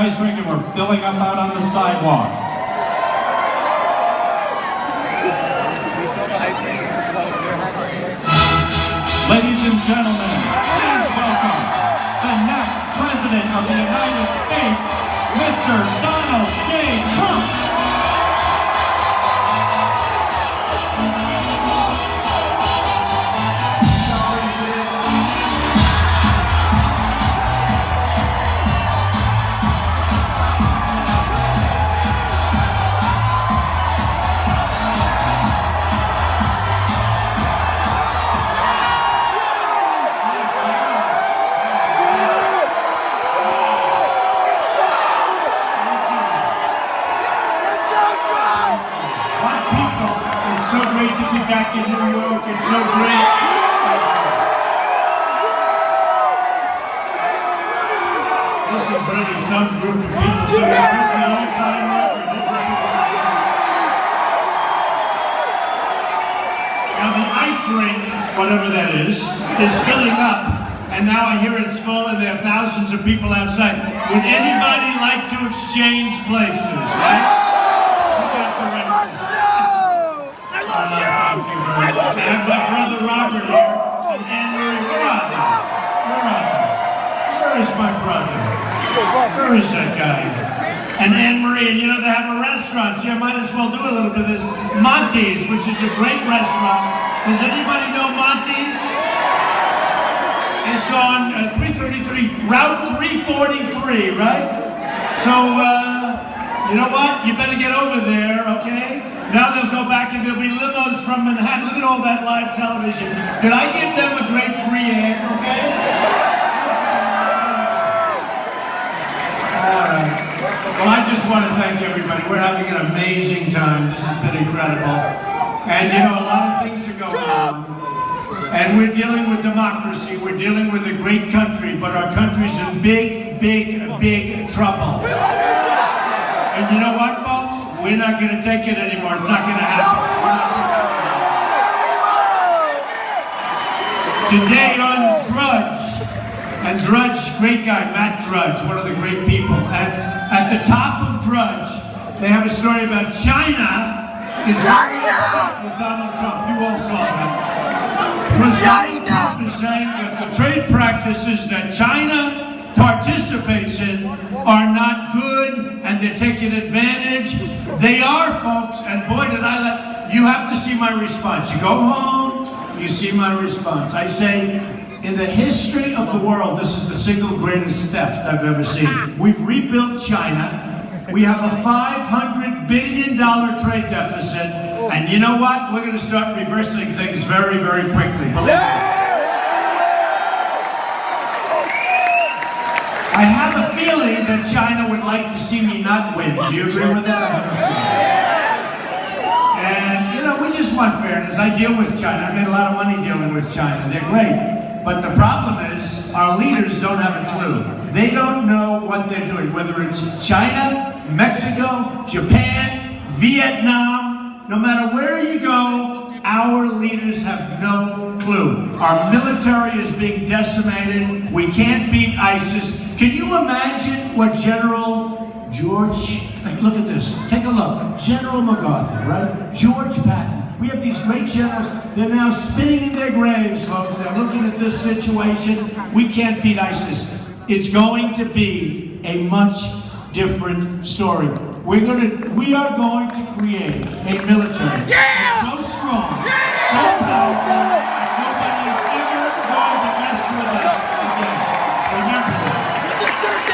ice rink and we're filling up out on the sidewalk. Ladies and gentlemen, please welcome the next President of the United States, Mr. Donald J. Trump. So great to be back in New York. It's so great. This is really some group of people. So we broke the all-time record. Now the ice rink, whatever that is filling up. And now I hear it's full and there are thousands of people outside. Would anybody like to exchange places, right? I have my brother Robert here, and Anne-Marie. Where is my brother? Where is that guy? And Anne-Marie, and you know, they have a restaurant, so you might as well do a little bit of this. Monty's, which is a great restaurant. Does anybody know Monty's? It's on 333, Route 343, right? So, you know what? You better get over there, okay? Now they'll go back and there'll be limos from Manhattan. Look at all that live television. Did I give them a great free ad, okay? All right. Well, I just want to thank everybody. We're having an amazing time. This has been incredible. And you know, a lot of things are going on. And we're dealing with democracy. We're dealing with a great country, but our country's in big, big, big trouble. And you know what, folks? We're not going to take it anymore. It's not going to happen. Today on Drudge, and Drudge, great guy, Matt Drudge, one of the great people. And at the top of Drudge, they have a story about China is with Donald Trump. You all saw that. Donald Trump is saying that the trade practices that China participates in are not good, and they're taking advantage. They are, folks, and boy did you have to see my response. You go home, you see my response. I say, in the history of the world, this is the single greatest theft I've ever seen. We've rebuilt China. We have a $500 billion trade deficit, and you know what? We're going to start reversing things very, very quickly. Believe me. I have a feeling that China would like to see me not win. Do you agree with that? I have a feeling. And, you know, we just want fairness. I deal with China. I made a lot of money dealing with China. They're great. But the problem is, our leaders don't have a clue. They don't know what they're doing, whether it's China, Mexico, Japan, Vietnam. No matter where you go, our leaders have no clue. Our military is being decimated. We can't beat ISIS. Can you imagine what General George, look at this, take a look. General MacArthur, right? George Patton. We have these great generals. They're now spinning in their graves, folks. They're looking at this situation. We can't beat ISIS. It's going to be a much different story. We are going to create a military that's so strong, so powerful, that nobody is ever going to mess with us again. Remember that.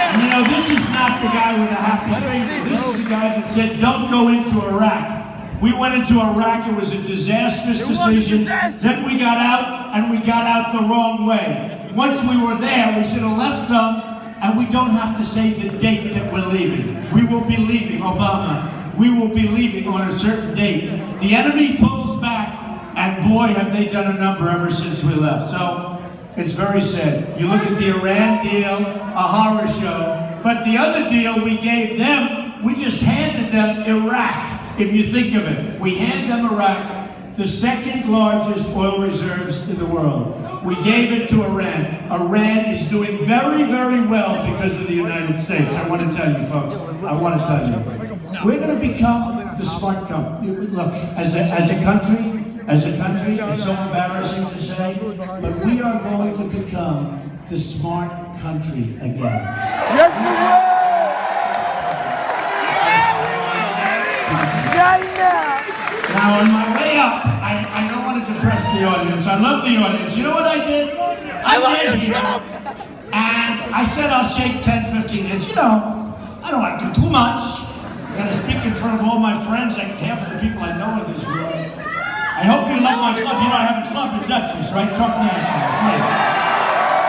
And you know, this is not the guy with a happy face. This is the guy that said, don't go into Iraq. We went into Iraq, it was a disastrous decision. Then we got out, and we got out the wrong way. Once we were there, we should have left some, and we don't have to say the date that we're leaving. We will be leaving, Obama. We will be leaving on a certain date. The enemy pulls back, and boy, have they done a number ever since we left. So, it's very sad. You look at the Iran deal, a horror show, but the other deal we gave them, we just handed them Iraq. If you think of it, we hand them Iraq. the second largest oil reserves in the world. We gave it to Iran. Iran is doing very, very well because of the United States. I want to tell you, folks. I want to tell you. We're going to become the smart country. Look, as a country, it's so embarrassing to say, but we are going to become the smart country again. Yes, we will! Now, on my way up, I don't want to depress the audience. I love the audience. You know what I did? I love you, Trump! And I said I'll shake 10, 15 hands. You know, I don't want to do too much. I'm going to speak in front of all my friends, like half of the people I know in this room. I hope you love my club. You know, I have a club in Dutchess, right? Trump National.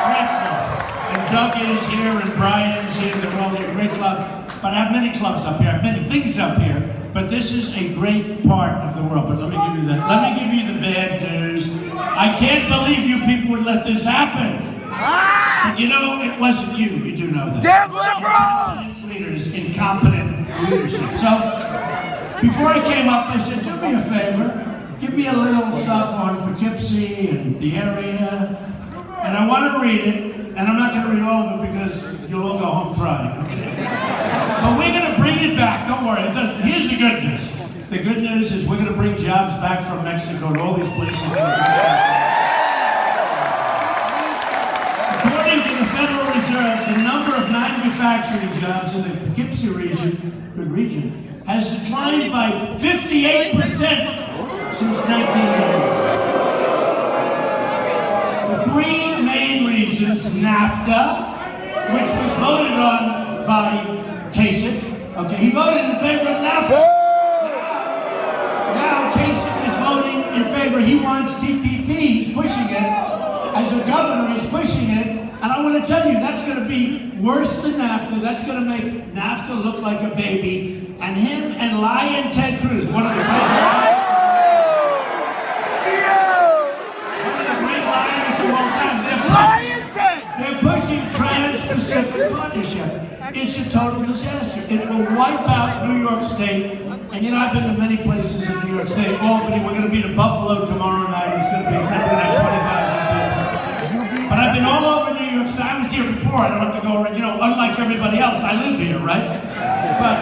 Great club. And Doug is here, and Brian's here. They're all here. Great club. But I have many clubs up here. I have many things up here. But this is a great part of the world. But let me give you that. Let me give you the bad news. I can't believe you people would let this happen. But you know, it wasn't you. You do know that. They're liberals! Leaders, incompetent leadership. So, before I came up, I said, do me a favor. Give me a little stuff on Poughkeepsie and the area. And I want to read it. And I'm not going to read all of it because you'll all go home crying, okay? But we're going to bring it back. Don't worry. Here's the good news. The good news is we're going to bring jobs back from Mexico and all these places. According to the Federal Reserve, the number of manufacturing jobs in the Poughkeepsie region, has declined by 58% since 1980. The three main reasons: NAFTA, which was voted on by Kasich. Okay, he voted in favor of NAFTA. Now Kasich is voting in favor. He wants TPP. He's pushing it. As a governor, he's pushing it. And I want to tell you, that's going to be worse than NAFTA. That's going to make NAFTA look like a baby. And him and Lion Ted Cruz, one of the great lions of all time. They're pushing Trans-Pacific Partnership. It's a total disaster. It will wipe out New York State. And you know, I've been to many places in New York State. Albany, we're going to be to Buffalo tomorrow night. It's going to be 20,000 people. But I've been all over New York State. I was here before. I don't have to go around. You know, unlike everybody else, I live here, right? But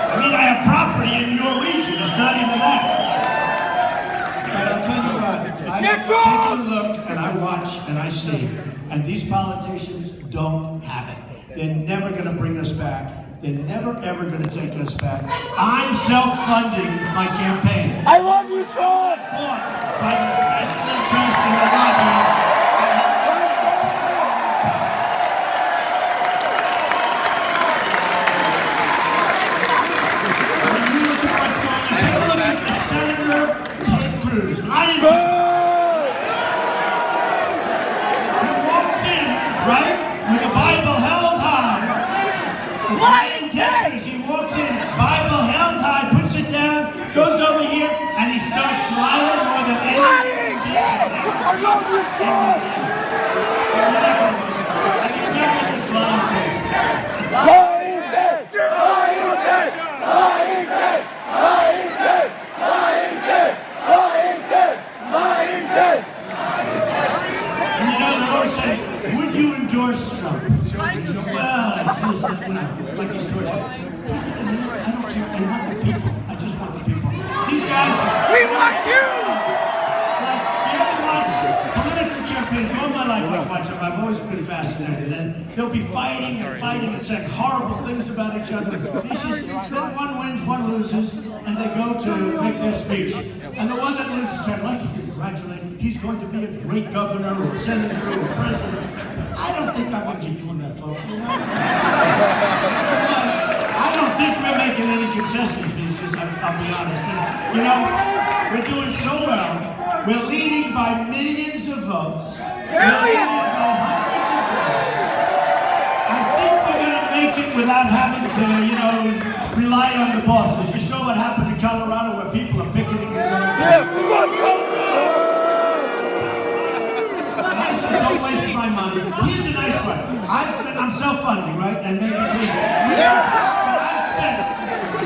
I mean, I have property in your region. It's not even that. But I'll tell you what. I take a look and I watch and I see. And these politicians don't have it. They're never going to bring us back. They're never, ever going to take us back. I'm self-funding my campaign. I love you, Trump! By the special interest in the lobby. When you look at what's going on, take a look at the Senator Ted Cruz. He walks in, right, with a Bible held high. Lion Ted! He walks in, Bible held high, puts it down, goes over here, and he starts lying more than any. Lion Ted! I love you, Trump! Lion Ted! Lion Ted! Lion Ted! Lion Ted! Lion Ted! Lion Ted! Lion Ted! And you know, they always say, would you endorse Trump? Well, it's like he's tortured. I don't care. I want the people. I just want the people. These guys. We want you! Like, you ever watch political campaigns? All my life I've watched them. I've always been fascinated. And they'll be fighting and fighting and saying horrible things about each other. Then one wins, one loses, and they go to make their speech. And the one that loses said, I'd like to congratulate him. He's going to be a great governor or senator or president. I don't think I'm going to be doing that, folks. You know? I don't think we're making any concession speeches, I'll be honest. And, you know, we're doing so well. We're leading by millions of votes. We're leading by hundreds of votes. I think we're going to make it without having to, you know, rely on the bosses. You saw what happened in Colorado where people are picketing. Don't waste my money. Here's a nice one. I'm self-funding, right? And maybe please. But I've spent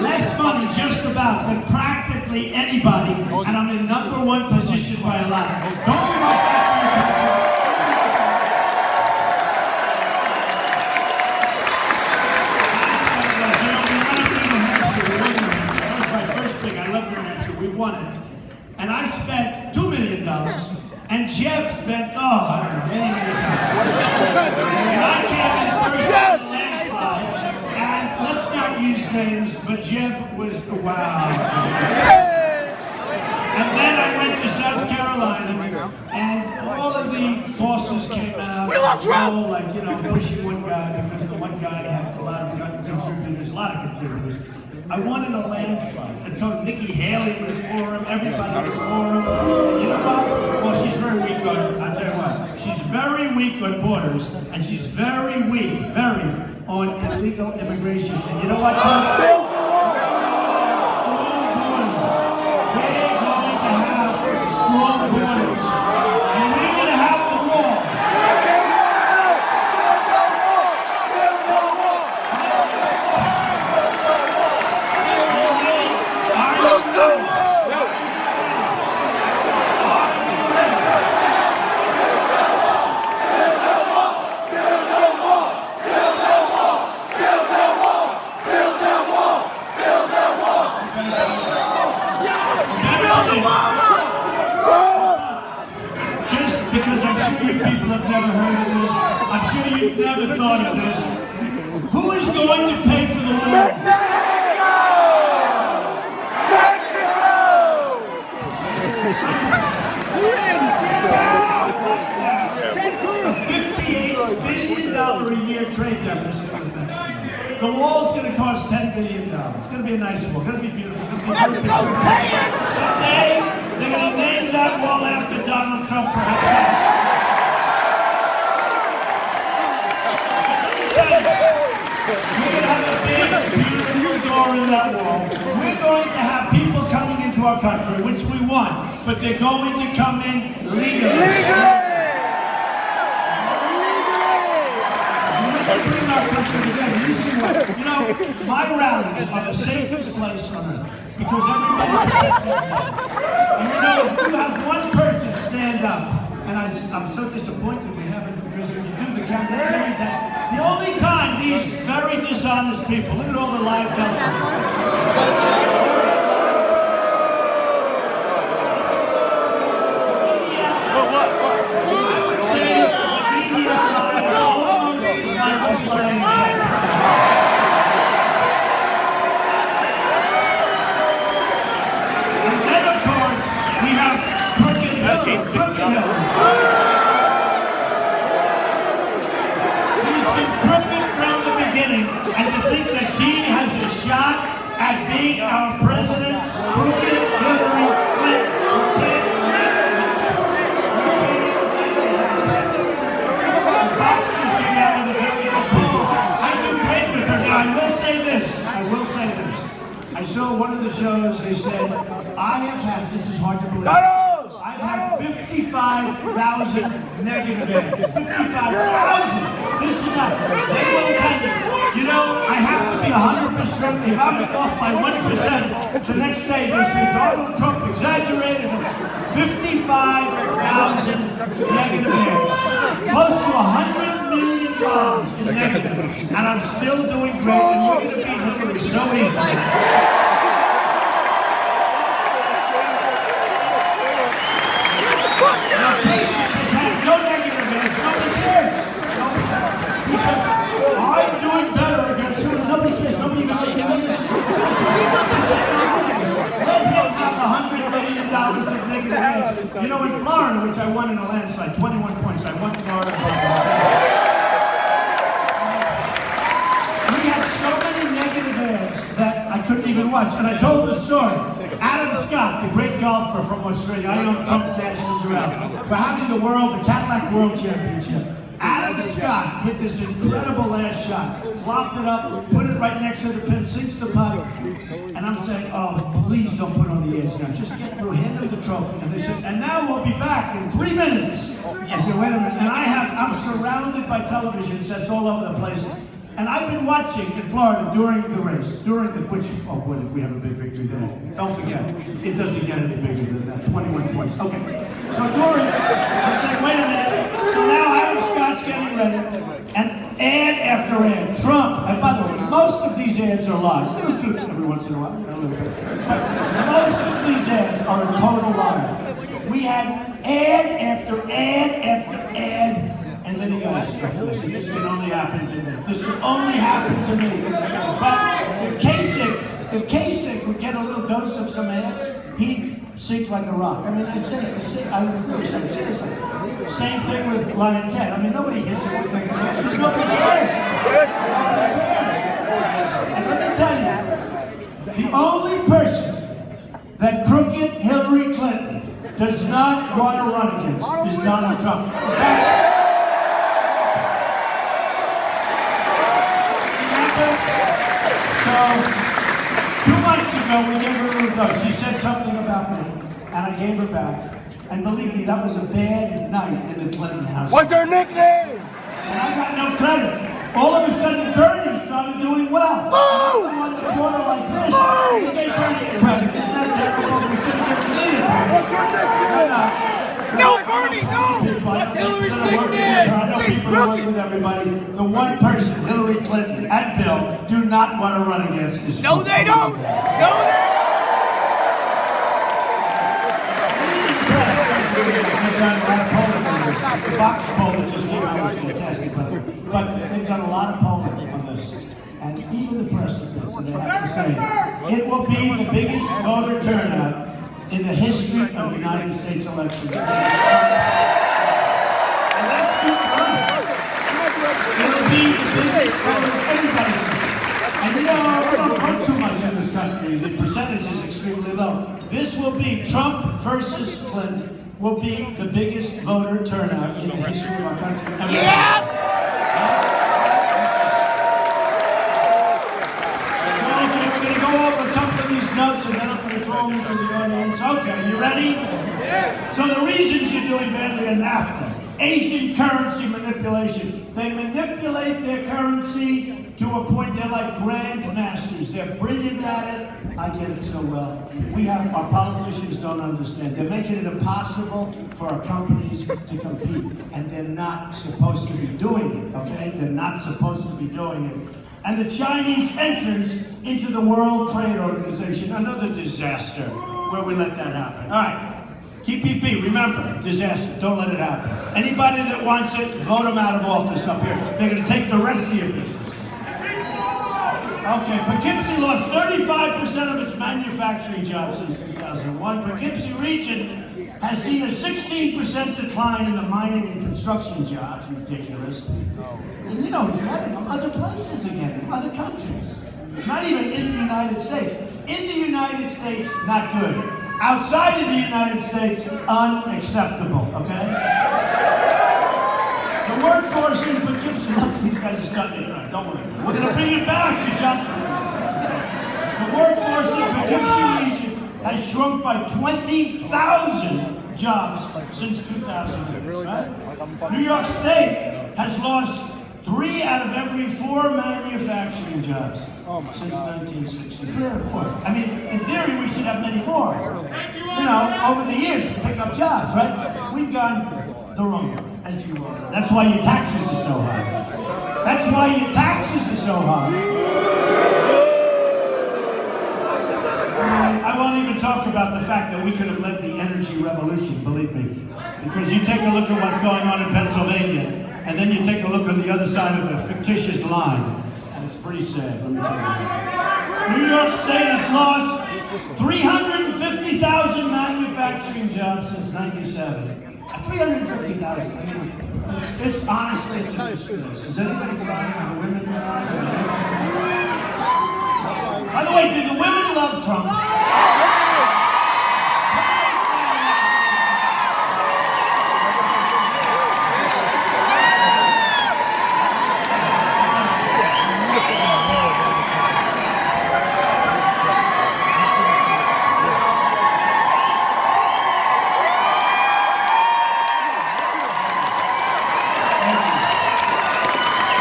less money just about than practically practically anybody, and I'm in #1 position by a lot. Don't be like that. That was my first thing. I love New Hampshire. We won it. And I spent $2 million, and Jeb spent, I don't know, many times. And I came in first on the landslide, and let's not use names, but Jeb was the wow. And then I went to South Carolina, and all of the bosses came out. We love Trump! All like, pushing one guy because the one guy had a lot of contributors, a lot of contributors. I won in a landslide. I told Nikki Haley was for him, everybody was for him. And you know what? Well, she's very weak on, I'll tell you what, she's very weak on borders, and she's very weak, on illegal immigration. And you know what? Strong borders. We're going to have strong borders. And we're going to have the wall. Just because I'm sure you people have never heard of this, I'm sure you've never thought of this. Who is going to pay for the wall? $58 billion a year trade deficit with Mexico. The wall's going to cost $10 billion. It's going to be a nice wall. It's going to be beautiful. Someday, they're going to name that wall after Donald Trump, perhaps. We're going to have a big, beautiful door in that wall. We're going to have people coming into our country, which we want, but they're going to come in legally. Bring our country together. You see what? My rallies are the safest place on earth because everybody gets it. And you have one person stand up, and I'm so disappointed we haven't, because if you do the count, the only time these very dishonest people, look at all the live television. She's been crooked from the beginning, and to think that she has a shot at being our president, crooked Hillary Clinton. I do great with her. Now, I will say this. I saw one of the shows, they said, I have had, this is hard to believe, I've had 55,000 negative ads. 55,000! This is enough. They will tell you, I have to be 100%. If I'm off by 1%, the next day they say Donald Trump exaggerated. 55,000 negative ads. Close to $100 million in negative. And I'm still doing great, and you're going to beat Hillary so easily. No negative ads, nobody cares. He said, I'm doing better against you, and nobody cares, nobody even listens. Let him have $100 million of negative ads. In Florida, which I won in a landslide, 21 points, I won Florida. We had so many negative ads that I couldn't even watch. And I told the story. Adam Scott, the great golfer from Australia, I own Trump Nationals around. We're having the Cadillac World Championship. Adam Scott hit this incredible last shot, flopped it up, put it right next to the pin, sinks the putt. And I'm saying, oh, please don't put on the ads now. Just get through, hand him the trophy. And they said, and now we'll be back in 3 minutes. I said, wait a minute. And I'm surrounded by television sets all over the place. And I've been watching in Florida during the race, which, oh boy, did we have a big victory there. Don't forget, it doesn't get any bigger than that, 21 points. Okay, so I said, wait a minute. So now Aaron Scott's getting ready, and ad after ad, Trump, and by the way, most of these ads are live. There was truth every once in a while, a little bit. But most of these ads are a total lie. We had ad after ad after ad. And then he got his stuff. I said, this can only happen to me. This can only happen to me. But if Kasich would get a little dose of some ads, he'd sink like a rock. I mean, I would really say seriously. Same thing with Lion Cat. I mean, nobody hits it with making ads because nobody cares. And let me tell you, the only person that crooked Hillary Clinton does not want to run against is Donald Trump. So, 2 months ago, we gave her a little dose. She said something about me, and I gave her back. And believe me, that was a bad night in the Clinton house. What's her nickname? And I got no credit. All of a sudden, Bernie started doing well. Boom! I'm on the border like this. Boom! We gave Bernie credit. Isn't that terrible? We should have given me credit. What's her nickname? No, Bernie, no! What's Hillary's nickname? I know people who work with everybody. The one person, Hillary Clinton and Bill, do not want to run against this. No, they don't! No, they They've done a lot of polling on this. The Fox poll that just came out was fantastic, by the way. But they've done a lot of polling on this. And even the press admits, and they have to say, it will be the biggest voter turnout in the history of the United States elections. And that's good for us. It'll be the biggest voter, everybody's. And you know, we don't vote too much in this country. The percentage is extremely low. This will be Trump versus Clinton. Will be the biggest voter turnout in the history of our country. Yeah! So we're going to go over a couple of these notes and then I'm going to throw them into the audience. Okay, you ready? Yeah. So the reasons you're doing badly are NAFTA. Asian currency manipulation. They manipulate their currency to a point they're like grandmasters. They're brilliant at it. I get it so well. Our politicians don't understand. They're making it impossible for our companies to compete. And they're not supposed to be doing it, okay? They're not supposed to be doing it. And the Chinese entrance into the World Trade Organization, another disaster where we let that happen. All right. TPP, remember, disaster, don't let it happen. Anybody that wants it, vote them out of office up here. They're going to take the rest of your business. Okay, Poughkeepsie lost 35% of its manufacturing jobs since 2001. Poughkeepsie region has seen a 16% decline in the mining and construction jobs. Ridiculous. And you know, he's getting them other places again, other countries. Not even in the United States. In the United States, not good. Outside of the United States, unacceptable, okay? The workforce in Poughkeepsie, look, these guys are starting to cry, don't worry. We're going to bring it back, you jump. The workforce in Poughkeepsie region has shrunk by 20,000 jobs since 2000, right? New York State has lost 3 out of every 4 manufacturing jobs since 1960. 3 or 4. I mean, in theory, we should have many more. You know, over the years, we pick up jobs, right? We've gone the wrong way, as you are. That's why your taxes are so high. That's why your taxes are so high. I won't even talk about the fact that we could have led the energy revolution, believe me. Because you take a look at what's going on in Pennsylvania, and then you take a look at the other side of a fictitious line, and it's pretty sad, let me tell you. New York State has lost 350,000 manufacturing jobs since 97. 350,000. I mean, it's honestly, it's ridiculous. Is anybody crying? Are the women crying? By the way, do the women love Trump?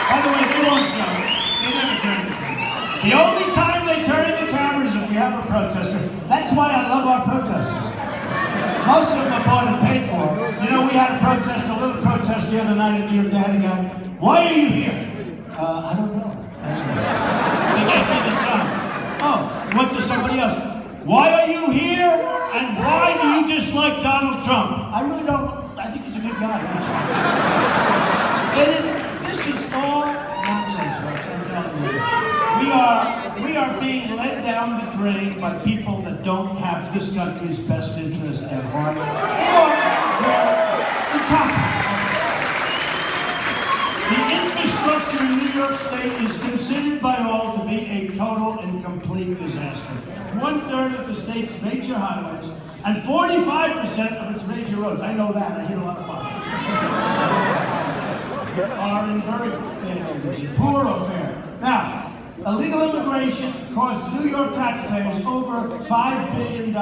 By the way, they won't know. turn the cameras. The only time they turn the cameras is if we have a protester. That's why I love our protesters. Most of them are bought and paid for. You know, we had a protest, a little protest the other night in New York. They had a guy, why are you here? I don't know. They gave me the sign. Oh, went to somebody else. Why are you here? And why do you dislike Donald Trump? I really don't. I think he's a good guy, actually. This is all nonsense, folks. I'm telling you. We are being led down the drain by people that don't have this country's best interest at heart, or they're incompetent. The infrastructure in New York State is considered by all to be a total and complete disaster. 1/3 of the state's major highways and 45% of its major roads, I know that, I hit a lot of bumps, are in very bad condition, poor or fair. Now, illegal immigration costs New York taxpayers over $5 billion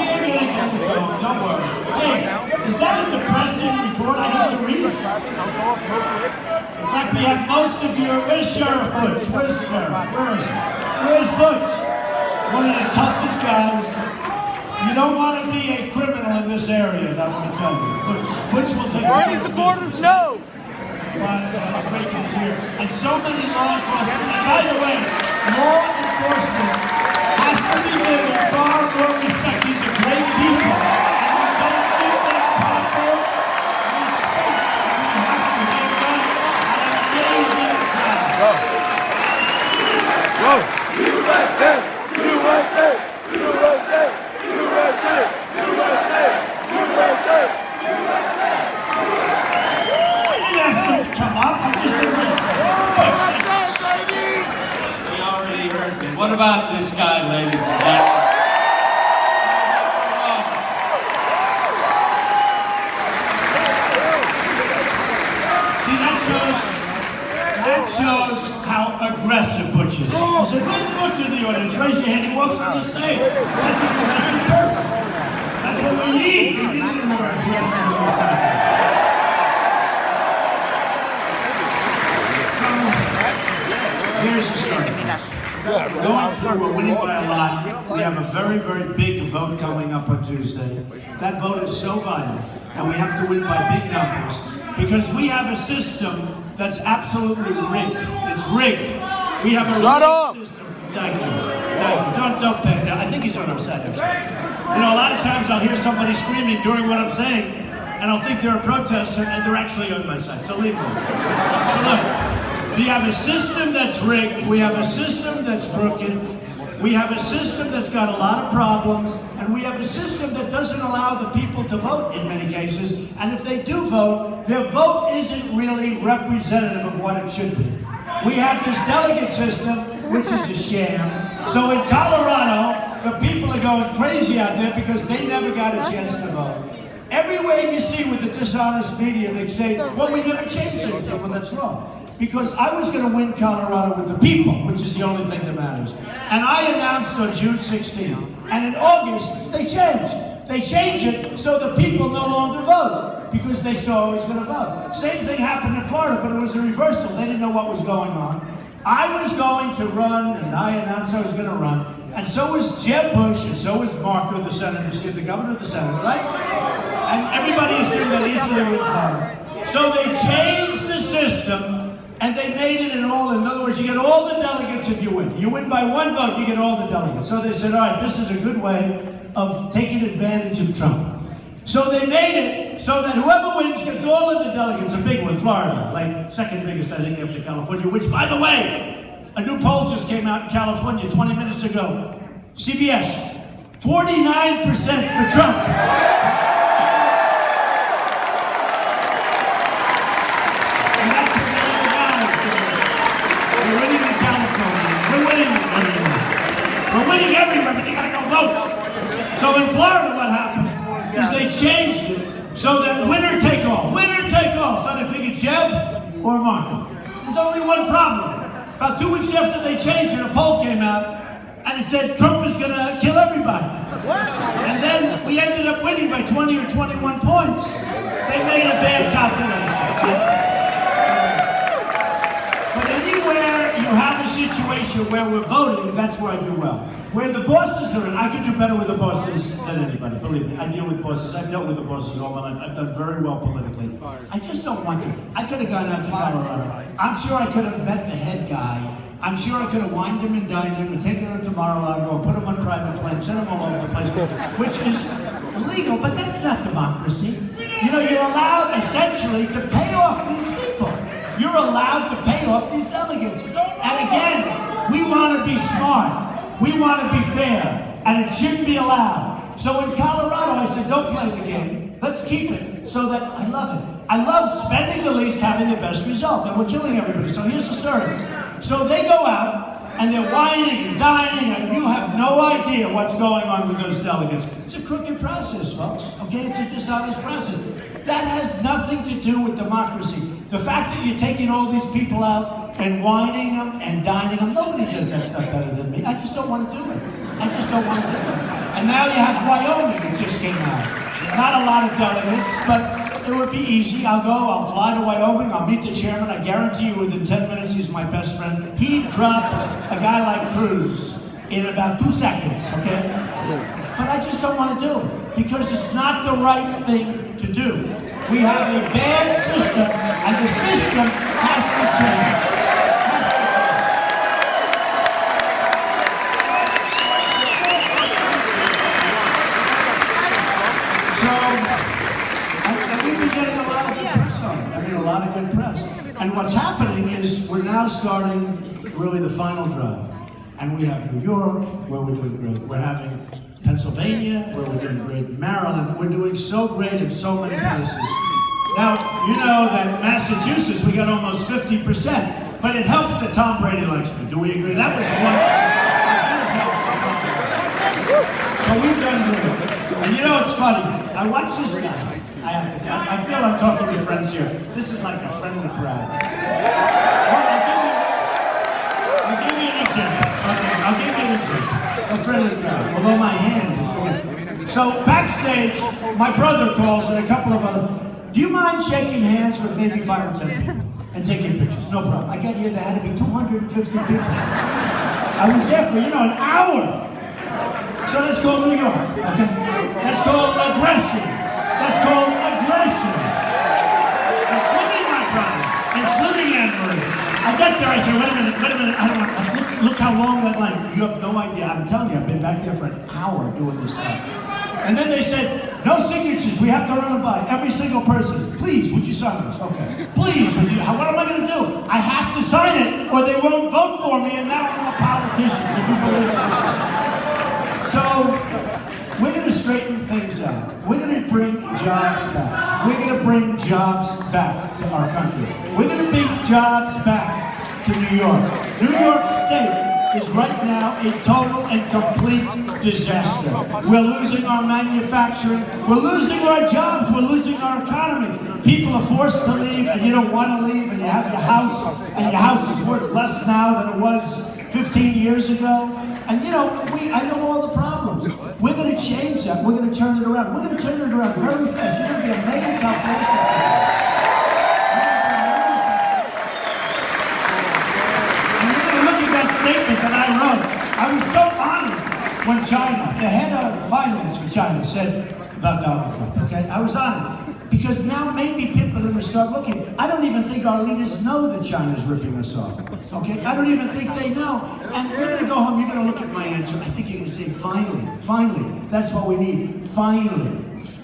every year. Don't worry. Hey, is that a depressing report? I have to read it. In fact, we have most of your. Where's Sheriff Butch? Where's the Sheriff? Where is he? Where's Butch? One of the toughest guys. You don't want to be a criminal in this area, that want to tell you. Butch will take care of Bernie supporters know. That's great he's here. And so many law enforcement. And by the way, law enforcement has to be given far more respect. These are great people. USA! USA! USA! USA! USA! USA! I didn't ask him to come up. I just agreed. We already heard it. What about this guy, ladies and gentlemen? See, that shows how aggressive Butch is. He said, where's Butch in the audience? Raise your hand. He walks on the stage. That's an aggressive person. That's what we need. We need a little more aggressive. Here's the story. Going through, we're winning by a lot. We have a very, very big vote coming up on Tuesday. That vote is so vital, and we have to win by big numbers because we have a system that's absolutely rigged. It's rigged. We have a rigged system. Thank you. Thank you. Don't pay. I think he's on our side. You know, a lot of times I'll hear somebody screaming during what I'm saying, and I'll think they're a protester, and they're actually on my side. So leave them. So look, we have a system that's rigged. We have a system that's crooked. We have a system that's got a lot of problems, and we have a system that doesn't allow the people to vote in many cases. And if they do vote, their vote isn't really representative of what it should be. We have this delegate system, which is a sham. So in Colorado, the people are going crazy out there because they never got a chance to vote. Everywhere you see with the dishonest media, they say, well, we never changed anything. Well, that's wrong. Because I was going to win Colorado with the people, which is the only thing that matters. And I announced on June 16th, and in August, they changed. They changed it so the people no longer vote, because they saw I was going to vote. Same thing happened in Florida, but it was a reversal. They didn't know what was going on. I was going to run, and I announced I was going to run, and so was Jeb Bush, and so was Marco, the senator, the governor of the Senate, right? And everybody assumed that easily was hard. So they changed the system, and they made it in all. In other words, you get all the delegates if you win. You win by one vote, you get all the delegates. So they said, all right, this is a good way of taking advantage of Trump. So they made it so that whoever wins gets all of the delegates. A big one, Florida, like second biggest, I think, after California, which, by the way, a new poll just came out in California 20 minutes ago. CBS, 49% for Trump. We're winning everywhere, but you gotta go vote. So in Florida, what happened is they changed it so that winner take all. Winner take all. So they figured Jeb or Marco. There's only one problem. About 2 weeks after they changed it, a poll came out and it said Trump is gonna kill everybody. And then we ended up winning by 20 or 21 points. They made a bad calculation. But anywhere you have a situation where we're voting, that's where I do well. Where the bosses are in, I can do better with the bosses than anybody, believe me. I deal with bosses, I've dealt with the bosses all my life. I've done very well politically. I just don't want to. I could have gone out to Colorado. I'm sure I could have met the head guy. I'm sure I could have wined him and dined him and taken him to Mar-a-Lago and put him on private planes, sent him all over the place, which is illegal, but that's not democracy. You know, you're allowed essentially to pay off these people. You're allowed to pay off these delegates. And again, we want to be smart. We want to be fair. And it shouldn't be allowed. So in Colorado, I said, don't play the game. Let's keep it so that I love it. I love spending the least, having the best result. And we're killing everybody. So here's the story. So they go out and they're whining and dining, and you have no idea what's going on with those delegates. It's a crooked process, folks. Okay? It's a dishonest process. That has nothing to do with democracy. The fact that you're taking all these people out and whining them and dining them, nobody does that stuff better than me. I just don't want to do it. I just don't want to do it. And now you have Wyoming that just came out. Not a lot of delegates, but it would be easy. I'll fly to Wyoming, I'll meet the chairman. I guarantee you within 10 minutes, he's my best friend. He'd drop a guy like Cruz in about 2 seconds, okay? But I just don't want to do it because it's not the right thing to do. We have a bad system, and the system has to change. A lot of good press. And what's happening is we're now starting really the final drive. And we have New York, where we're doing great. We're having Pennsylvania, where we're doing great. Maryland, we're doing so great in so many places. Now, you know that Massachusetts, we got almost 50%. But it helps that Tom Brady likes me. Do we agree? That was one. So we've done good. And you know, it's funny. I watch this guy. I feel I'm talking to friends here. This is like a friendly crowd. Well, I'll give you an example. Okay, I'll give you an example. A friendly crowd. Although my hand is. So backstage, my brother calls and a couple of other. Do you mind shaking hands with maybe 5 or 10 people and taking pictures? No problem. I get here, there had to be 250 people. I was there for, an hour. So let's go New York, okay? That's called aggression. That's called aggression. Including my brother, including Anne-Marie. I got there, I said, wait a minute, I don't want, look how long that line, you have no idea. I'm telling you, I've been back there for an hour doing this stuff. And then they said, no signatures, we have to run it by every single person. Please, would you sign this? Okay. Please, would you, what am I going to do? I have to sign it or they won't vote for me, and now I'm a politician. Can you believe it? So, we're going to straighten things out. We're going to bring jobs back. We're going to bring jobs back to our country. We're going to bring jobs back to New York. New York State is right now a total and complete disaster. We're losing our manufacturing. We're losing our jobs. We're losing our economy. People are forced to leave, and you don't want to leave, and you have your house, and your house is worth less now than it was 15 years ago. And I know all the problems. We're going to change that. We're going to turn it around. We're going to turn it around very fast. You're going to be amazed how fast it is. And you're going to look at that statement that I wrote. I was so honored when China, the head of finance for China, said about Donald Trump. Okay, I was honored. Because now maybe people are going to start looking. I don't even think our leaders know that China's ripping us off. Okay? I don't even think they know. And you're going to go home, you're going to look at my answer. I think you're going to say, finally. That's what we need. Finally.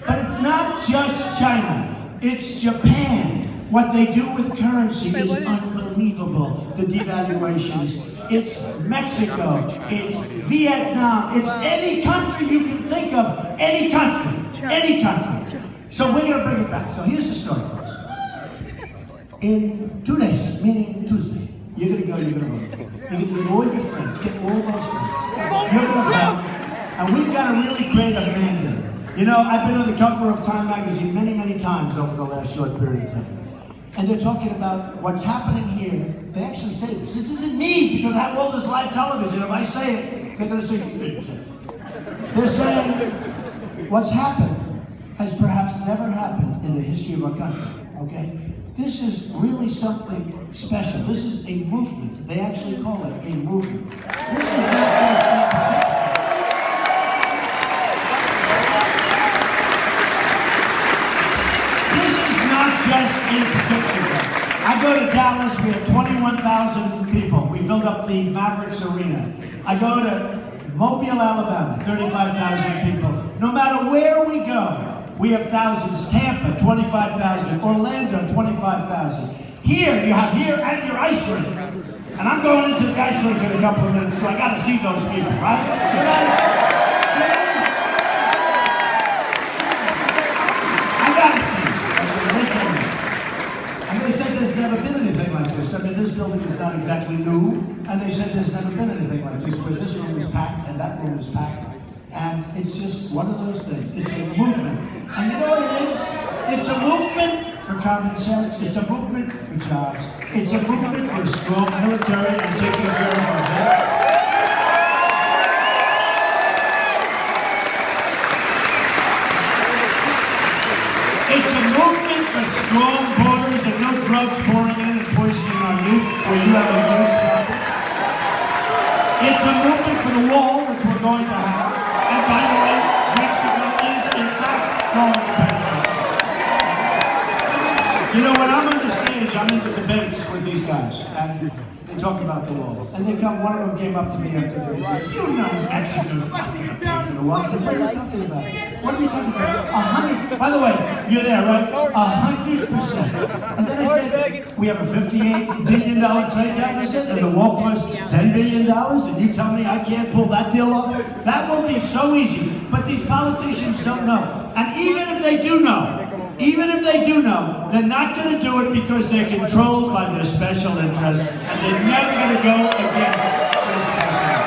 But it's not just China. It's Japan. What they do with currency is unbelievable. The devaluations. It's Mexico. It's Vietnam. It's any country you can think of. Any country. Any country. So we're going to bring it back. So here's the story, folks. In 2 days, meaning Tuesday, you're going to go, you're going to vote. You're going to get all your friends, get all those friends. You're going to vote. And we've got to really create a mandate. I've been on the cover of Time magazine many, many times over the last short period of time. And they're talking about what's happening here. They actually say this. This isn't me, because I have all this live television. If I say it, they're going to say you didn't say it. They're saying what's happened has perhaps never happened in the history of our country, okay? This is really something special. This is a movement. They actually call it a movement. This is not just in particular. I go to Dallas, we have 21,000 people. We filled up the Mavericks Arena. I go to Mobile, Alabama, 35,000 people. No matter where we go, we have thousands. Tampa, 25,000. Orlando, 25,000. Here, you have here and your ice rink. And I'm going into the ice rink in a couple of minutes, so I got to see those people, right? So I got to see. And they said there's never been anything like this. I mean, this building is not exactly new, and they said there's never been anything like this, where this room is packed and that room is packed. And it's just one of those things. It's a movement. And you know what it is? It's a movement for common sense. It's a movement for jobs. It's a movement for a strong military and taking care of our vets. It's a movement for strong borders and no drugs pouring in and poisoning our youth, where you have a huge problem. It's a movement for the wall, which we're going to have. And by the way, Mexico is in fact going to pay for it. You know, when I'm on the stage, I'm in the debates with these guys, and they talk about the wall. And they come, one of them came up to me after the debate. You know Mexico's not going to pay for the wall. I said, what are you talking about? What are you talking about? 100, by the way, you're there, right? 100%. And then I said, we have a $58 billion trade deficit, and the wall costs $10 billion, and you tell me I can't pull that deal off? That will be so easy. But these politicians don't know. And even if they do know, they're not going to do it because they're controlled by their special interests, and they're never going to go against this special.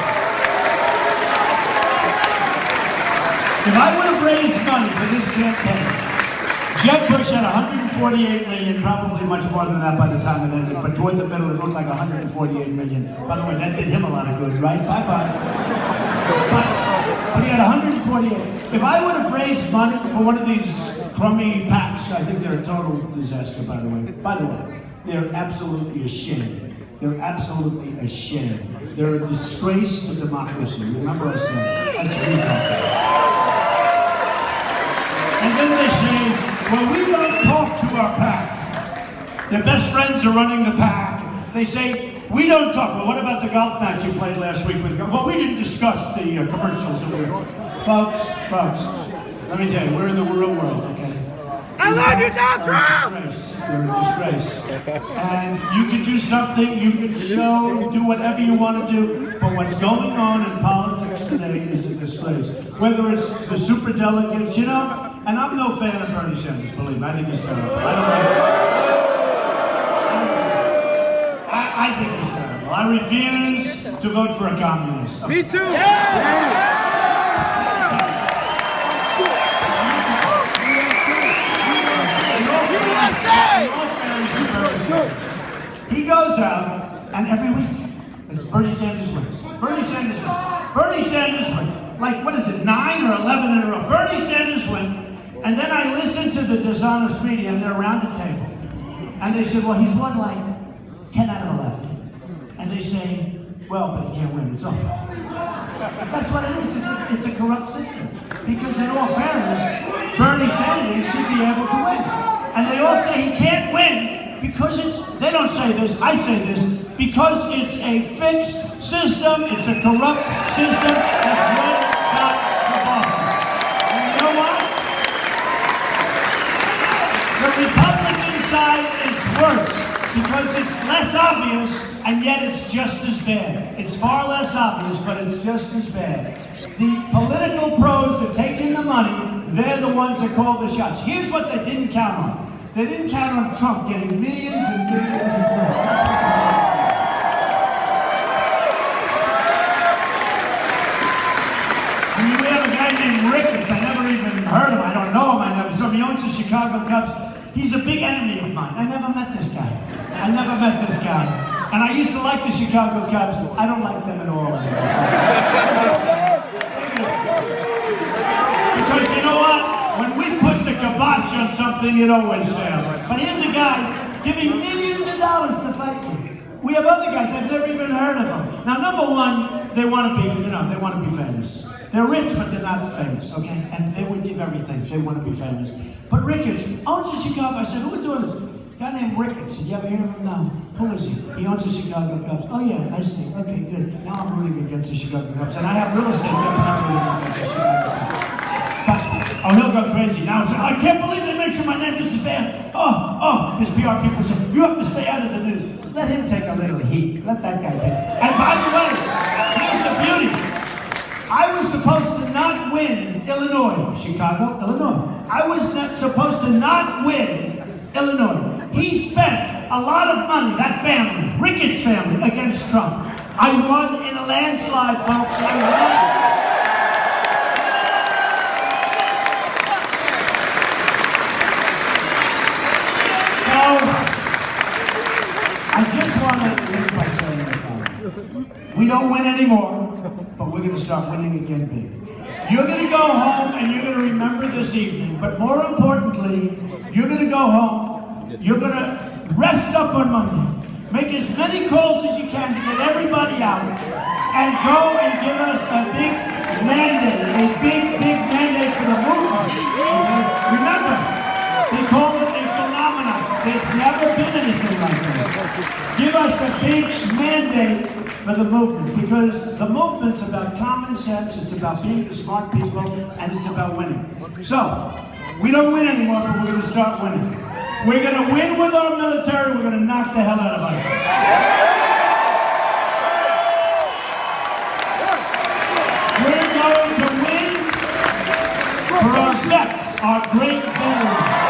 If I would have raised money for this campaign, Jeb Bush had 148 million, probably much more than that by the time it ended, but toward the middle it looked like 148 million. By the way, that did him a lot of good, right? Bye-bye. But he had 148. If I would have raised money for one of these crummy PACs, I think they're a total disaster, by the way. By the way, they're absolutely ashamed. They're absolutely ashamed. They're a disgrace to democracy. Remember I said that. That's what we talk about. And then they say, well, we don't talk to our PAC. Their best friends are running the PAC. They say, we don't talk. Well, what about the golf match you played last week with? Well, we didn't discuss the commercials that we were. Folks, let me tell you, we're in the real world, okay? I love you, Donald Trump! You're a disgrace. And you can do something, you can show, do whatever you want to do, but what's going on in politics today is a disgrace. Whether it's the superdelegates, you know, and I'm no fan of Bernie Sanders, believe me, I think he's terrible. I don't like it. I think he's terrible. I refuse to vote for a communist. Me too! Yeah. He goes out, and every week, it's Bernie Sanders wins. Bernie Sanders wins. Bernie Sanders wins. Like, what is it, 9 or 11 in a row? Bernie Sanders wins. And then I listen to the dishonest media, and they're around the table. And they say, well, he's won like 10 out of 11. And they say, well, but he can't win, it's over. That's what it is, it's a corrupt system. Because in all fairness, Bernie Sanders should be able to win. And they all say he can't win because they don't say this, I say this, because it's a fixed system, it's a corrupt system that's run by the bosses. And you know what? The Republican side is worse because it's less obvious and yet it's just as bad. It's far less obvious, but it's just as bad. The political pros that take in the money, they're the ones that call the shots. Here's what they didn't count on. They didn't count on Trump getting millions and millions of votes. I mean, we have a guy named Ricketts. I never even heard of him. I don't know him. I never saw him. He owns the Chicago Cubs. He's a big enemy of mine. I never met this guy. And I used to like the Chicago Cubs. I don't like them at all. Because you know what? When we put the on something, it always fails. But here's a guy giving millions of dollars to fight me. We have other guys, I've never even heard of them. Now, number one, they want to be, they want to be famous. They're rich, but they're not famous, okay? And they would give everything. They want to be famous. But Ricketts owns the Chicago. I said, who are doing this? A guy named Ricketts. Did you ever hear of him? No. Who is he? He owns the Chicago Cubs. Oh, yeah, I see. Okay, good. Now I'm rooting against the Chicago Cubs. And I have real estate there, but I'm rooting against the Chicago Cubs. But, he'll go crazy. Now, I can't believe they mentioned my name just a fan. His PR people say, you have to stay out of the news. Let him take a little heat. Let that guy take it. And by the way, here's the beauty. I was supposed to not win Illinois, Chicago, Illinois. I was supposed to not win Illinois. He spent a lot of money, that family, Ricketts family, against Trump. I won in a landslide, folks. I won. I just want to end by saying the following. We don't win anymore, but we're going to start winning again big. You're going to go home and you're going to remember this evening, but more importantly, you're going to go home, you're going to rest up on Monday, make as many calls as you can to get everybody out, and go and give us a big mandate, big mandate for the movement. Okay? Remember, they call it a phenomenon. There's never been anything like that. Give us a big mandate for the movement, because the movement's about common sense, it's about being the smart people, and it's about winning. So, we don't win anymore, but we're going to start winning. We're going to win with our military, we're going to knock the hell out of us. We're going to win for our vets, our great veterans.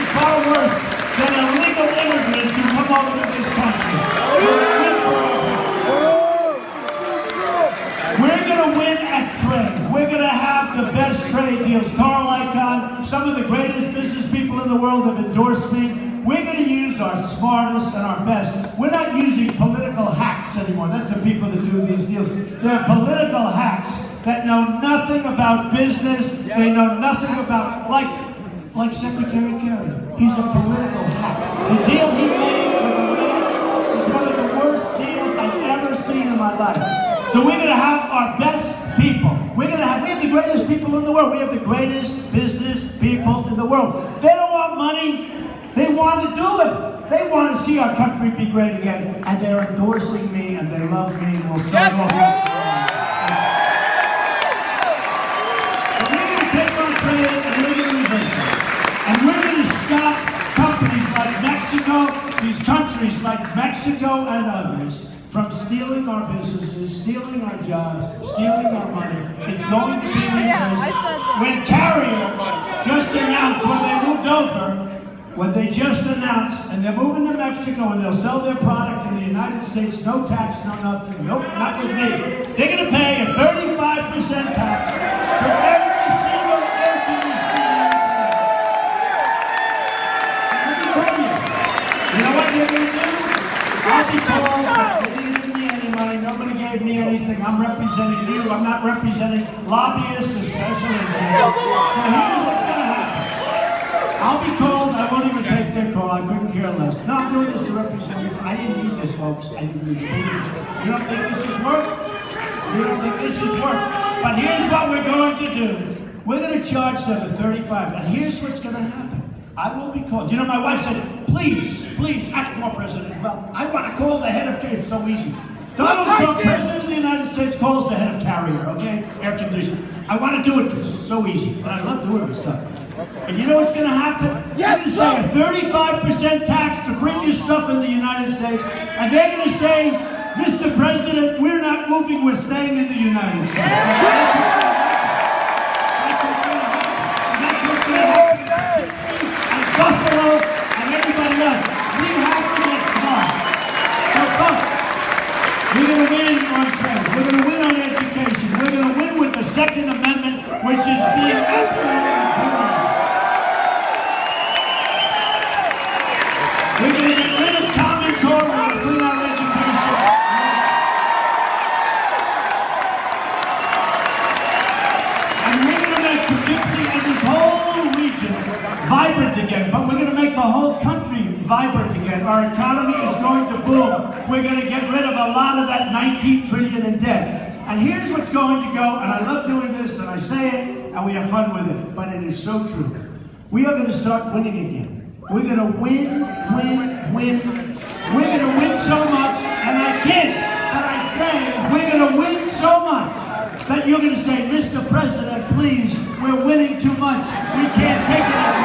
Far worse than illegal immigrants who come over to this country. We're going to win at trade. We're going to have the best trade deals. Carl Icahn, some of the greatest business people in the world have endorsed me. We're going to use our smartest and our best. We're not using political hacks anymore. That's the people that do these deals. They're political hacks that know nothing about business. They know nothing about, like Secretary Kerry. He's a political hack. The deal he made with Iran is one of the worst deals I've ever seen in my life. So we're going to have our best people. We have the greatest people in the world. We have the greatest business people in the world. They don't want money. They want to do it. They want to see our country be great again. And they're endorsing me and they love me and we'll start off. We're going to take our trade and we're going to reverse it. And we're going to stop companies like Mexico, these countries like Mexico and others, from stealing our businesses, stealing our jobs, stealing our money. It's going to be reversed. When Carrier just announced when they just announced, and they're moving to Mexico and they'll sell their product in the United States, no tax, no nothing, nope, not with me. They're going to pay a 35% tax for every single air conditioner. You know what they're going to do? I'll be called. They didn't give me any money. Nobody gave me anything. I'm representing you. I'm not representing lobbyists or special engineers. So here's what's going to happen. I'll be called. I won't even take their call. I couldn't care less. No, I'm doing this to represent you. I didn't need this, folks. I didn't need it. You don't think this is work? You don't think this is work? But here's what we're going to do. We're going to charge them at 35. And here's what's going to happen. I will be called. You know, my wife said, please, act more, President. Well, I want to call the head of Carrier. It's so easy. Donald Trump, President of the United States, calls the head of Carrier, okay? Air conditioning. I want to do it because it's so easy. And I love doing this stuff. And you know what's going to happen? Yes, they're going to say a 35% tax to bring your stuff in the United States. And they're going to say, Mr. President, we're not moving, we're staying in the United States. That's what's going to happen. That's what's going to happen. And Buffalo and everybody else, we have to get smart. So folks, we're going to win on trade. We're going to win on education. We're going to win with the Second Amendment, which is being absolutely important. We're going to get rid of Common Core. We're going to bring our education. vibrant again, but we're going to make the whole country vibrant again. Our economy is going to boom. We're going to get rid of a lot of that 19 trillion in debt. And here's what's going to go, and I love doing this, and I say it, and we have fun with it, but it is so true. We are going to start winning again. We're going to win, win, win. We're going to win so much, and I kid, but I say we're going to win so much that you're going to say, Mr. President, please, we're winning too much. We can't take it anymore.